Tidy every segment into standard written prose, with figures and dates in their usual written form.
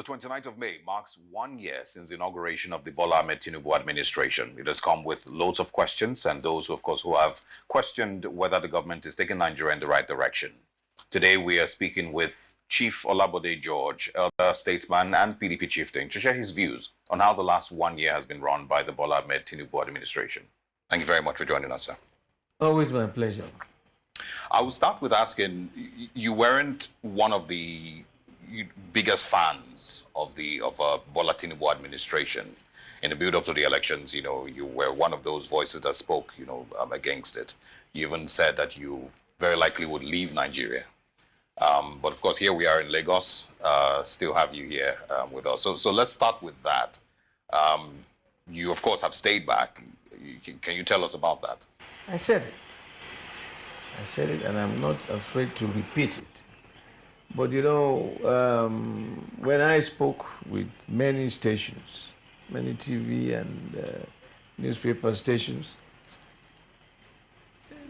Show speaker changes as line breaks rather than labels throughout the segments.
29th of May marks 1 year since the inauguration of the Bola Tinubu administration. It has come with loads of questions, and those, of course, who have questioned whether the government is taking Nigeria in the right direction. Today, we are speaking with Chief Bode George, elder statesman and PDP chieftain, to share his views on how the last 1 year has been run by the Bola Tinubu administration. Thank you very much for joining us, sir.
Always my pleasure.
I will start with asking, you weren't one of the biggest fans of Bola Tinubu administration in the build-up to the elections. You know, you were one of those voices that spoke, against it. You even said that you very likely would leave Nigeria. But of course, here we are in Lagos, still have you here with us. So let's start with that. You, of course, have stayed back. Can you tell us about that?
I said it, and I'm not afraid to repeat it. But when I spoke with many stations, many TV and newspaper stations,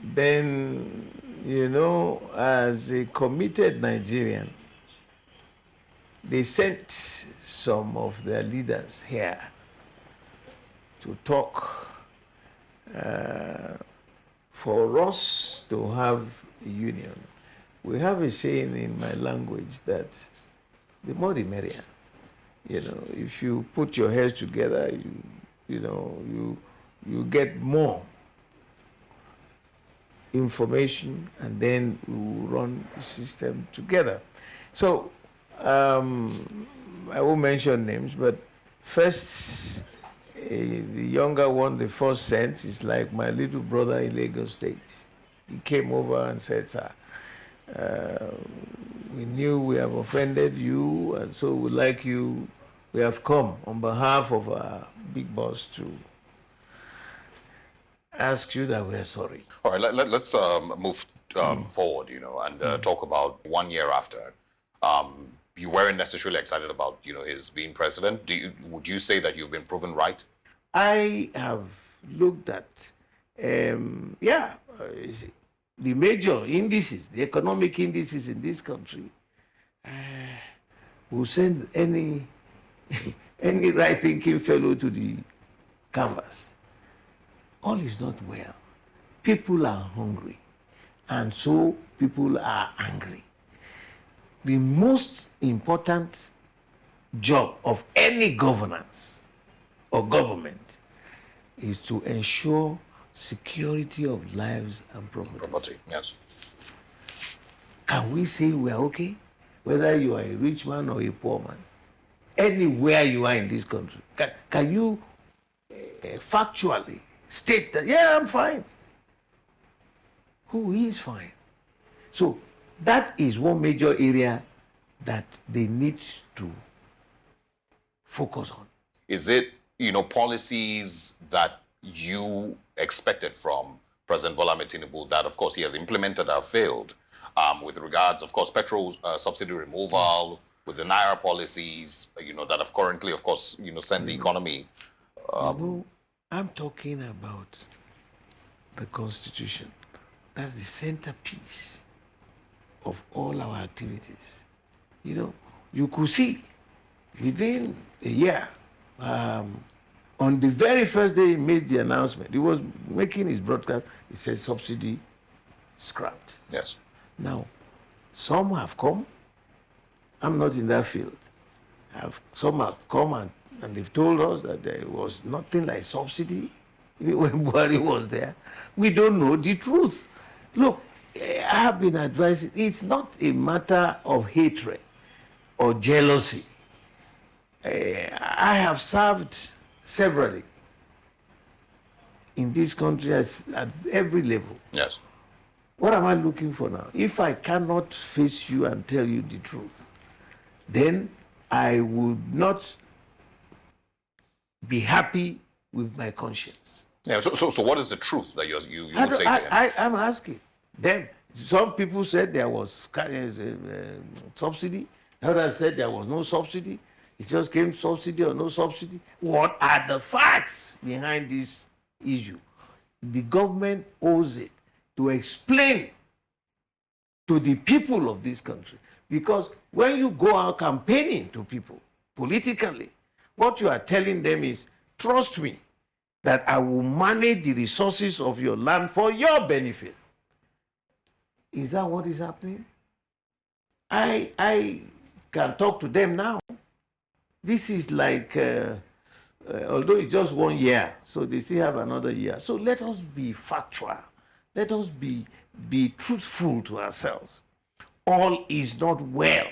then, as a committed Nigerian, they sent some of their leaders here to talk for us to have a union. We have a saying in my language that the more the merrier. If you put your heads together, you get more information, and then we will run the system together. So I won't mention names, but first, the younger one, the first sent, is like my little brother in Lagos State. He came over and said, "Sir, we knew we have offended you, and so we have come on behalf of our big boss to ask you that we are sorry."
All right, let's move forward, and talk about 1 year after. You weren't necessarily excited about, his being president. Would you say that you've been proven right?
I have looked at, the major indices, the economic indices in this country, will send any right-thinking fellow to the canvas. All is not well. People are hungry, and so people are angry. The most important job of any governance or government is to ensure security of lives and property.
Yes.
Can we say we are okay? Whether you are a rich man or a poor man, anywhere you are in this country, can you factually state that, yeah, I'm fine? Who is fine? So that is one major area that they need to focus on.
Is it, policies that you expected from President Bola Tinubu that, of course, he has implemented have failed, with regards, of course, petrol subsidy removal, with the Naira policies, that have currently, of course, sent the economy.
I'm talking about the Constitution. That's the centerpiece of all our activities. You could see within a year, on the very first day he made the announcement, he was making his broadcast, he said subsidy scrapped.
Yes.
Now, some have come. I'm not in that field. Some have come and they've told us that there was nothing like subsidy when Buhari was there. We don't know the truth. Look, I have been advising, it's not a matter of hatred or jealousy. I have served severally in this country at every level.
Yes.
What am I looking for now? If I cannot face you and tell you the truth, then I would not be happy with my conscience.
Yeah. So what is the truth that you would say to him?
I'm asking. Then some people said there was subsidy. Others said there was no subsidy. It just came subsidy or no subsidy. What are the facts behind this issue? The government owes it to explain to the people of this country. Because when you go out campaigning to people, politically. What you are telling them is, trust me, that I will manage the resources of your land for your benefit. Is that what is happening? I can talk to them now. This is like, although it's just 1 year, so they still have another year. So let us be factual. Let us be truthful to ourselves. All is not well.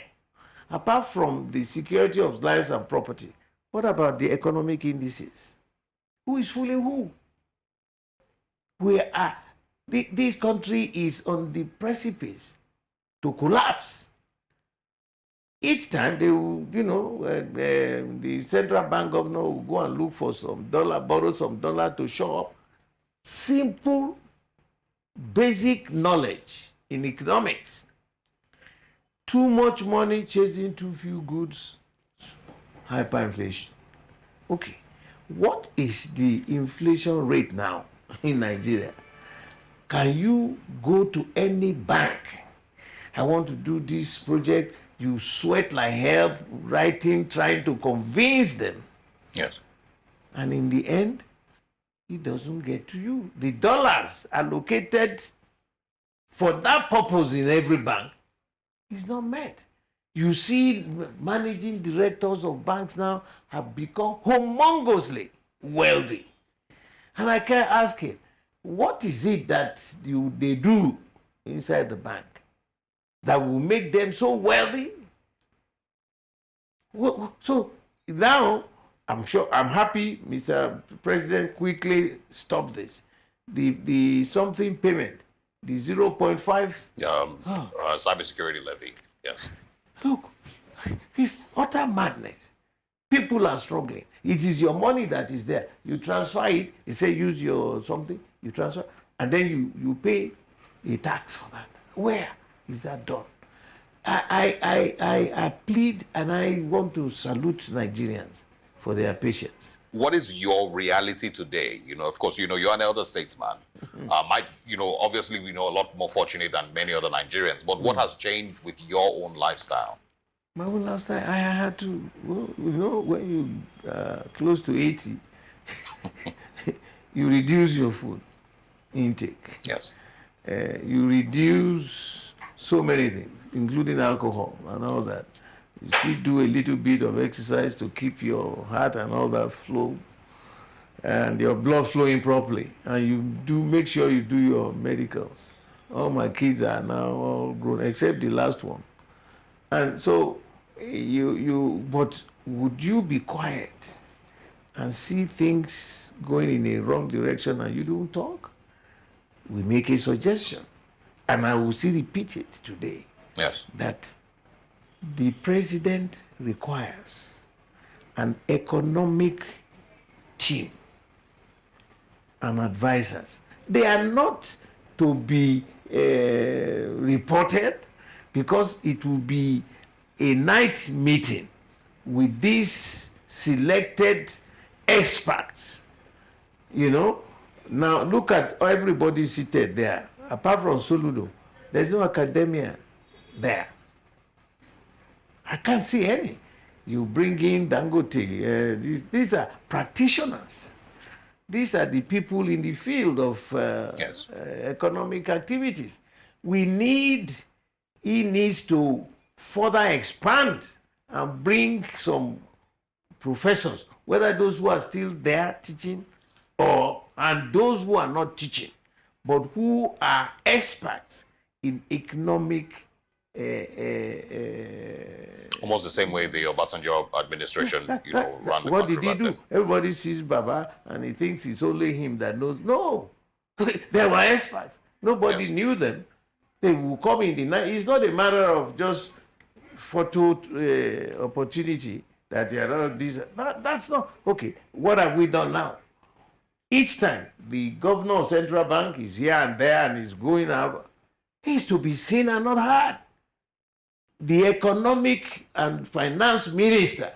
Apart from the security of lives and property, what about the economic indices? Who is fooling who? This country is on the precipice to collapse. Each time they will, the central bank governor will go and look for some dollar, borrow some dollar to show up. Simple, basic knowledge in economics. Too much money chasing too few goods, hyperinflation. Okay, what is the inflation rate now in Nigeria? Can you go to any bank? I want to do this project. You sweat like hell, writing, trying to convince them.
Yes.
And in the end, it doesn't get to you. The dollars allocated for that purpose in every bank is not met. You see, managing directors of banks now have become humongously wealthy. And I kept asking, what is it that they do inside the bank that will make them so wealthy? So now, I'm happy Mr. President quickly stopped this. The something payment, the 0.5.
Cybersecurity levy, yes.
Look, it's utter madness. People are struggling. It is your money that is there. You transfer it, they say use your something, you transfer, and then you pay a tax for that. Where is that done? I plead and I want to salute Nigerians for their patience.
What is your reality today? Of course, you're an elder statesman. Obviously we know a lot more fortunate than many other Nigerians, but what has changed with your own lifestyle?
My own lifestyle, I had to, when you close to 80, you reduce your food intake.
Yes.
You reduce so many things, including alcohol and all that. You still do a little bit of exercise to keep your heart and all that flow and your blood flowing properly. And you do make sure you do your medicals. All my kids are now all grown, except the last one. And so but would you be quiet and see things going in a wrong direction and you don't talk? We make a suggestion, and I will still repeat it today.
Yes.
That the president requires an economic team and advisors. They are not to be reported, because it will be a night meeting with these selected experts. Now look at everybody seated there. Apart from Soludo, there's no academia there. I can't see any. You bring in Dangote. These are practitioners. These are the people in the field of economic activities. He needs to further expand and bring some professors, whether those who are still there teaching and those who are not teaching, but who are experts in economic.
Almost the same way the Obasanjo administration, ran the
what
country.
Did he do? Then. Everybody sees Baba and he thinks it's only him that knows. No, there were experts. Nobody knew them. They will come in the night. It's not a matter of just photo opportunity that they are not this. That's not okay. What have we done now? Each time the governor of central bank is here and there and is going out, he's to be seen and not heard. The economic and finance minister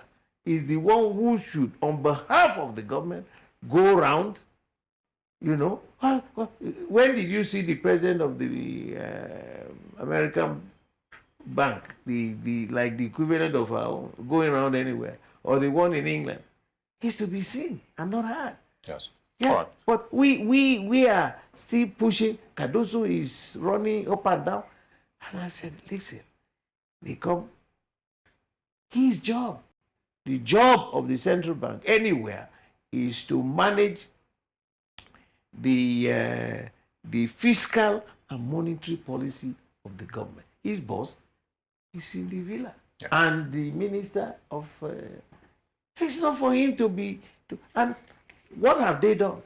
is the one who should, on behalf of the government, go around. When did you see the president of the American bank, the equivalent of our going around anywhere, or the one in England, is to be seen and not heard.
Yes.
Yeah,
All right.
but we are still pushing. Cardoso is running up and down. And I said, listen, they come. His job, the job of the central bank anywhere, is to manage the fiscal and monetary policy of the government. His boss is in the villa.
Yeah.
And the minister of... it's not for him to be... and what have they done?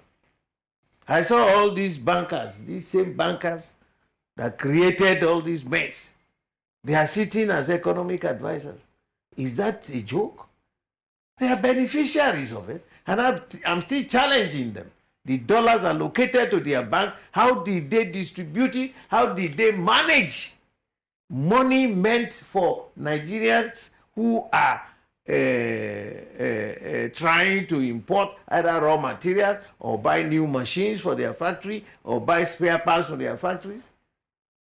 I saw all these bankers, these same bankers that created all this mess. They are sitting as economic advisors. Is that a joke? They are beneficiaries of it. And I'm still challenging them. The dollars allocated to their bank, how did they distribute it? How did they manage money meant for Nigerians who are trying to import either raw materials or buy new machines for their factory or buy spare parts for their factories?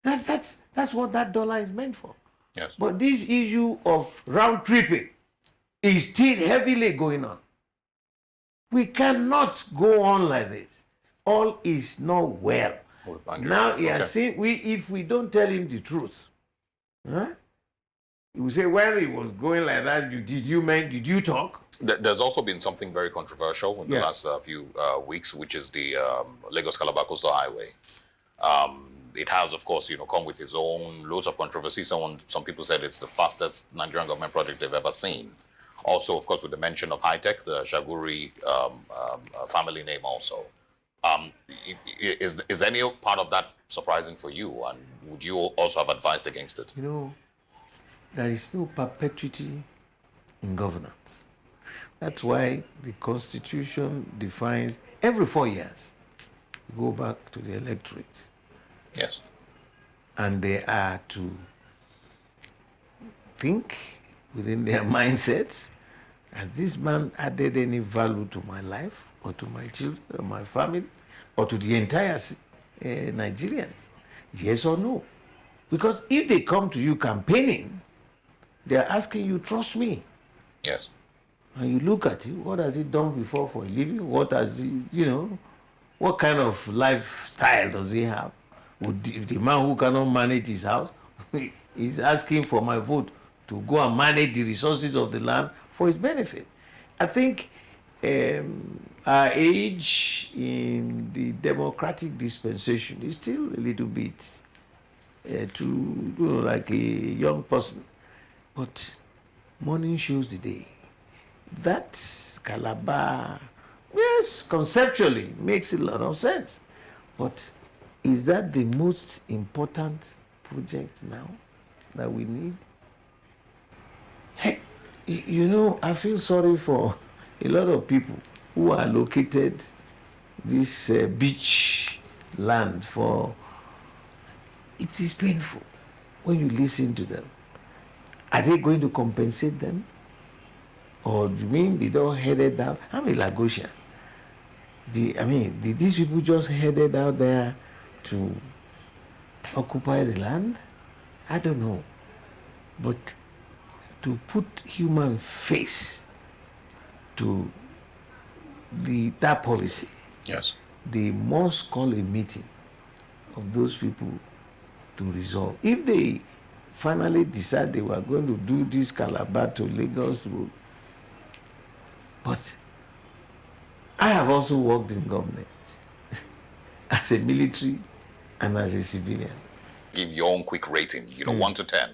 That's what that dollar is meant for.
Yes.
But this issue of round tripping is still heavily going on. We cannot go on like this. All is not well. Now he has seen, if we don't tell him the truth, he will say, well, he was going like that. Did you talk?
There's also been something very controversial in the last few weeks, which is the Lagos-Calabar Coastal Highway. It has, of course, come with its own loads of controversy. Some people said it's the fastest Nigerian government project they've ever seen. Also, of course, with the mention of high-tech, the Shaguri family name also. Is any part of that surprising for you? And would you also have advised against it?
There is no perpetuity in governance. That's why the Constitution defines every 4 years, go back to the electorate.
Yes.
And they are to think within their mindsets, has this man added any value to my life or to my children or my family or to the entire Nigerians? Yes or no? Because if they come to you campaigning, they are asking you, trust me.
Yes.
And you look at it, what has he done before for a living? What has he, what kind of lifestyle does he have? The man who cannot manage his house is asking for my vote to go and manage the resources of the land for his benefit. I think our age in the democratic dispensation is still a little bit too, like a young person. But morning shows the day. That Calabar, yes, conceptually makes a lot of sense. But is that the most important project now that we need? Hey, I feel sorry for a lot of people who are located this beach land for. It is painful when you listen to them. Are they going to compensate them? Or do you mean they don't headed out? I'm a Lagosian. Did these people just headed out there to occupy the land? I don't know. But to put human face to that policy,
yes,
they must call a meeting of those people to resolve. If they finally decide they were going to do this Calabar to Lagos road, but I have also worked in government as a military and as a civilian.
Give your own quick rating, 1 to 10,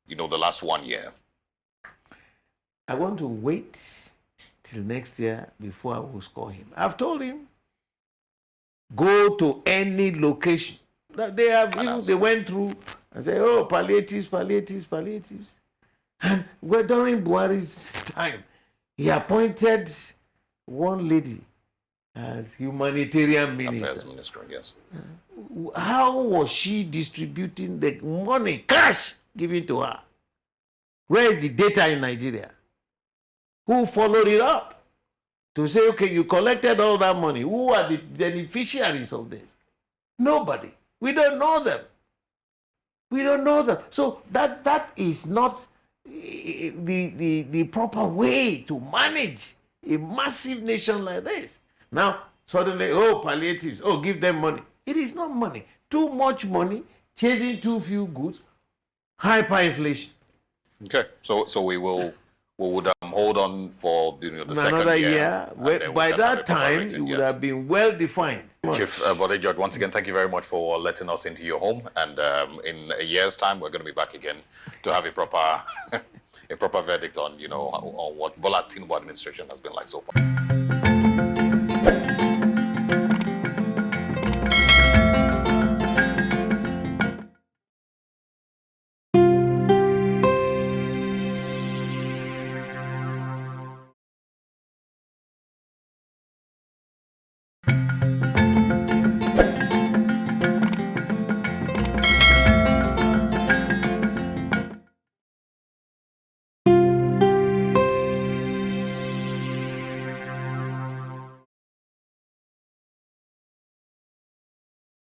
the last 1 year.
I want to wait till next year before I will score him. I've told him, go to any location. They have, they went through and said, oh, palliatives. And during Buhari's time, he appointed one lady as humanitarian minister.
Affairs minister, yes.
How was she distributing the money, cash, given to her? Where is the data in Nigeria? Who followed it up to say, okay, you collected all that money. Who are the beneficiaries of this? Nobody. We don't know them. So that is not the proper way to manage a massive nation like this. Now, suddenly, oh, palliatives, oh, give them money. It is not money. Too much money, chasing too few goods, hyperinflation.
Okay, so we would hold on for the second
Another
year.
year. By that time, it would have been well defined.
Chief Bode George, once again, thank you very much for letting us into your home. And in a year's time, we're going to be back again to have a proper a proper verdict on on what Bola Tinubu administration has been like so far.